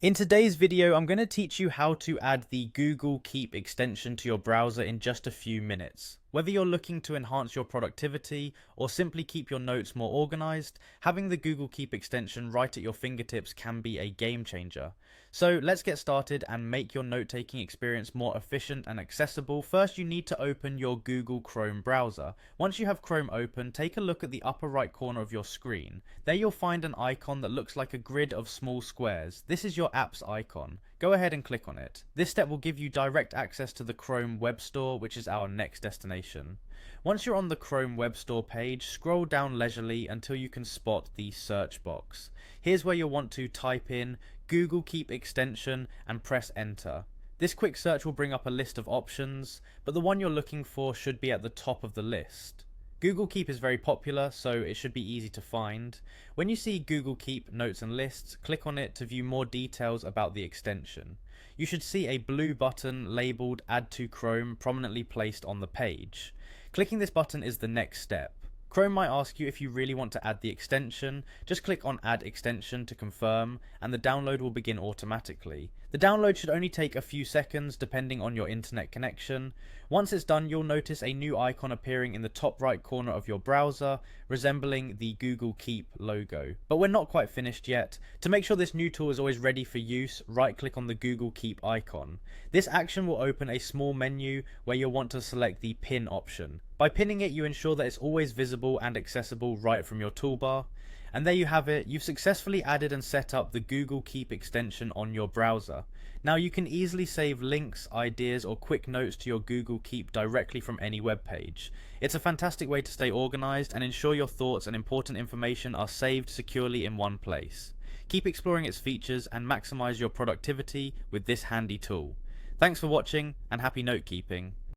In today's video, I'm going to teach you how to add the Google Keep extension to your browser in just a few minutes. Whether you're looking to enhance your productivity or simply keep your notes more organized, having the Google Keep extension right at your fingertips can be a game changer. So let's get started and make your note-taking experience more efficient and accessible. First, you need to open your Google Chrome browser. Once you have Chrome open, take a look at the upper right corner of your screen. There you'll find an icon that looks like a grid of small squares. This is your apps icon. Go ahead and click on it. This step will give you direct access to the Chrome Web Store, which is our next destination. Once you're on the Chrome Web Store page, scroll down leisurely until you can spot the search box. Here's where you'll want to type in Google Keep extension and press enter. This quick search will bring up a list of options, but the one you're looking for should be at the top of the list. Google Keep is very popular, so it should be easy to find. When you see Google Keep Notes and Lists, click on it to view more details about the extension. You should see a blue button labeled Add to Chrome prominently placed on the page. Clicking this button is the next step. Chrome might ask you if you really want to add the extension. Just click on Add Extension to confirm, and the download will begin automatically. The download should only take a few seconds depending on your internet connection. Once it's done, you'll notice a new icon appearing in the top right corner of your browser, resembling the Google Keep logo. But we're not quite finished yet. To make sure this new tool is always ready for use, right-click on the Google Keep icon. This action will open a small menu where you'll want to select the Pin option. By pinning it, you ensure that it's always visible and accessible right from your toolbar. And there you have it, you've successfully added and set up the Google Keep extension on your browser. Now you can easily save links, ideas or quick notes to your Google Keep directly from any web page. It's a fantastic way to stay organized and ensure your thoughts and important information are saved securely in one place. Keep exploring its features and maximize your productivity with this handy tool. Thanks for watching and happy note keeping.